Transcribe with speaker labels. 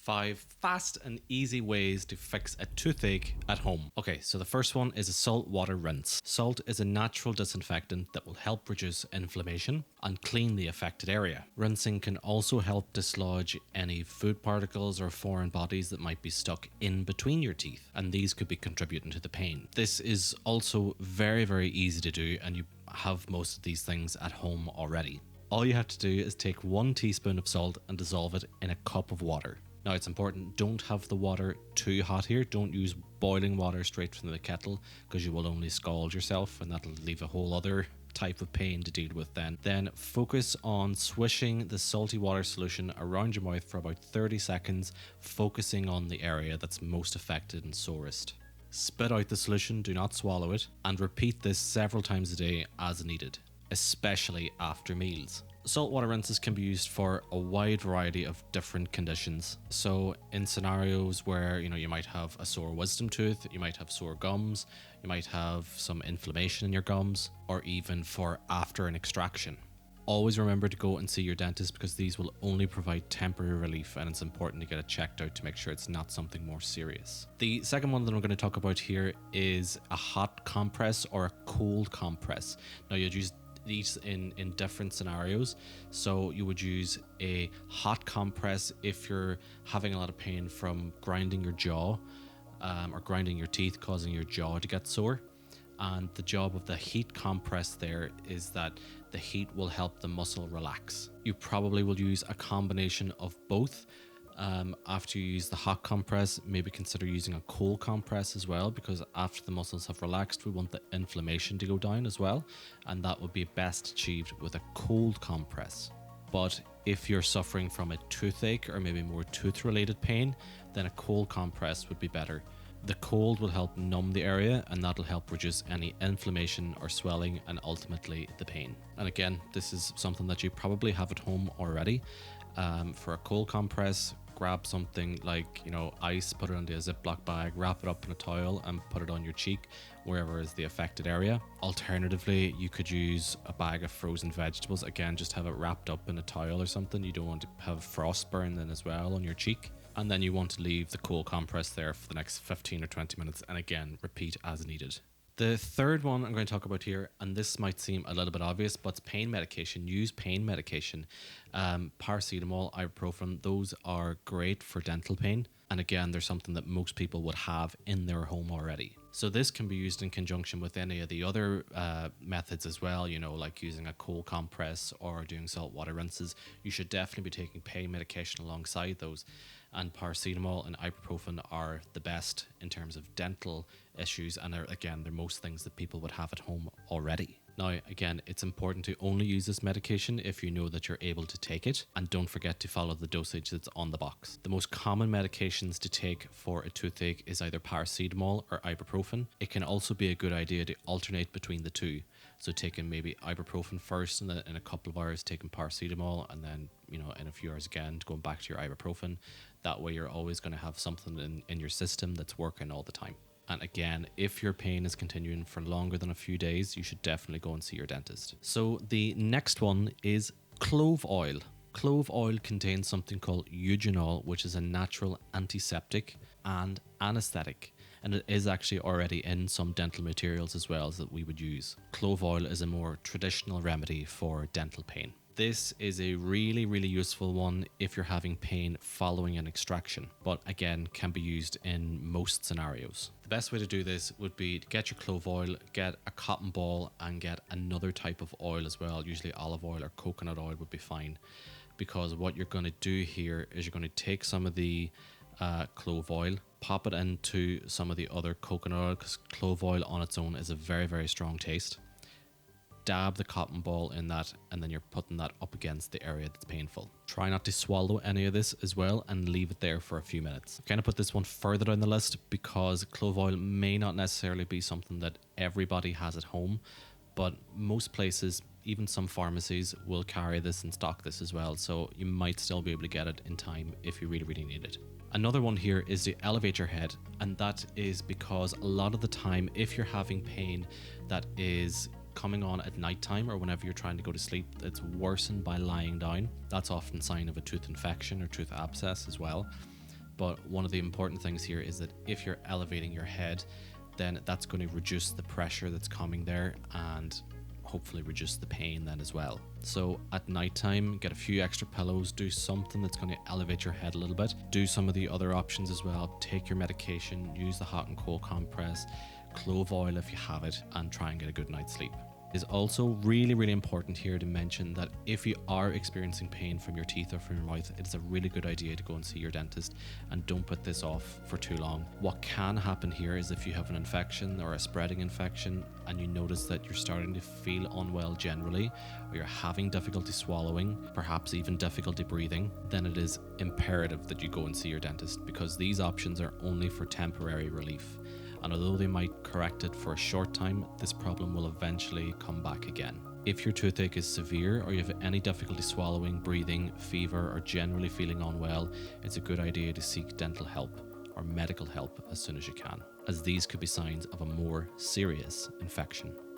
Speaker 1: 5 fast and easy ways to fix a toothache at home. Okay, so the first one is a salt water rinse. Salt is a natural disinfectant that will help reduce inflammation and clean the affected area. Rinsing can also help dislodge any food particles or foreign bodies that might be stuck in between your teeth, and these could be contributing to the pain. This is also very easy to do, and you have most of these things at home already. All you have to do is take 1 teaspoon of salt and dissolve it in a cup of water. Now it's important, don't have the water too hot here. Don't use boiling water straight from the kettle because you will only scald yourself and that'll leave a whole other type of pain to deal with then. Then focus on swishing the salty water solution around your mouth for about 30 seconds, focusing on the area that's most affected and sorest. Spit out the solution, do not swallow it, and repeat this several times a day as needed, especially after meals. Saltwater rinses can be used for a wide variety of different conditions. So in scenarios where you might have a sore wisdom tooth, you might have sore gums, you might have some inflammation in your gums, or even for after an extraction. Always remember to go and see your dentist because these will only provide temporary relief, and it's important to get it checked out to make sure it's not something more serious. The second one that I'm going to talk about here is a hot compress or a cold compress. Now you'd use these in different scenarios. So you would use a hot compress if you're having a lot of pain from grinding your jaw or grinding your teeth, causing your jaw to get sore. And the job of the heat compress there is that the heat will help the muscle relax. You probably will use a combination of both. After you use the hot compress, maybe consider using a cold compress as well, because after the muscles have relaxed, we want the inflammation to go down as well, and that would be best achieved with a cold compress. But if you're suffering from a toothache or maybe more tooth-related pain, then a cold compress would be better. The cold will help numb the area, and that'll help reduce any inflammation or swelling and ultimately the pain. And again, this is something that you probably have at home already. For a cold compress, grab something like ice, put it into a Ziploc bag, wrap it up in a towel and put it on your cheek wherever is the affected area. Alternatively, you could use a bag of frozen vegetables. Again, just have it wrapped up in a towel or something. You don't want to have frostburn then as well on your cheek. And then you want to leave the cold compress there for the next 15 or 20 minutes, and again repeat as needed. The third one I'm going to talk about here, and this might seem a little bit obvious, but it's pain medication. Use pain medication. Paracetamol, ibuprofen, those are great for dental pain. And again, they're something that most people would have in their home already. So this can be used in conjunction with any of the other methods as well, like using a cold compress or doing saltwater rinses. You should definitely be taking pain medication alongside those. And paracetamol and ibuprofen are the best in terms of dental issues, and they're most things that people would have at home already. Now, again, it's important to only use this medication if you know that you're able to take it, and don't forget to follow the dosage that's on the box. The most common medications to take for a toothache is either paracetamol or ibuprofen. It can also be a good idea to alternate between the two. So taking maybe ibuprofen first and then in a couple of hours taking paracetamol, and then, in a few hours again going back to your ibuprofen. That way you're always going to have something in your system that's working all the time. And again, if your pain is continuing for longer than a few days, you should definitely go and see your dentist. So the next one is clove oil. Clove oil contains something called eugenol, which is a natural antiseptic and anesthetic. And it is actually already in some dental materials as well that we would use. Clove oil is a more traditional remedy for dental pain. This is a really useful one if you're having pain following an extraction, but again, can be used in most scenarios. The best way to do this would be to get your clove oil, get a cotton ball, and get another type of oil as well. Usually olive oil or coconut oil would be fine, because what you're going to do here is you're going to take some of the clove oil, pop it into some of the other coconut oil, because clove oil on its own is a very strong taste. Dab the cotton ball in that, and then you're putting that up against the area that's painful. Try not to swallow any of this as well, and leave it there for a few minutes. I kind of put this one further down the list because clove oil may not necessarily be something that everybody has at home, but most places, even some pharmacies, will carry this and stock this as well, so you might still be able to get it in time if you really need it. Another one here is the elevator head, and that is because a lot of the time, if you're having pain that is coming on at nighttime or whenever you're trying to go to sleep, it's worsened by lying down. That's often a sign of a tooth infection or tooth abscess as well. But one of the important things here is that if you're elevating your head, then that's going to reduce the pressure that's coming there and hopefully reduce the pain then as well. So at nighttime, get a few extra pillows, do something that's going to elevate your head a little bit. Do some of the other options as well. Take your medication, use the hot and cold compress, clove oil if you have it, and try and get a good night's sleep. It's also really important here to mention that if you are experiencing pain from your teeth or from your mouth, it's a really good idea to go and see your dentist, and don't put this off for too long. What can happen here is if you have an infection or a spreading infection and you notice that you're starting to feel unwell generally, or you're having difficulty swallowing, perhaps even difficulty breathing, then it is imperative that you go and see your dentist, because these options are only for temporary relief. And although they might correct it for a short time, this problem will eventually come back again. If your toothache is severe, or you have any difficulty swallowing, breathing, fever, or generally feeling unwell, it's a good idea to seek dental help or medical help as soon as you can, as these could be signs of a more serious infection.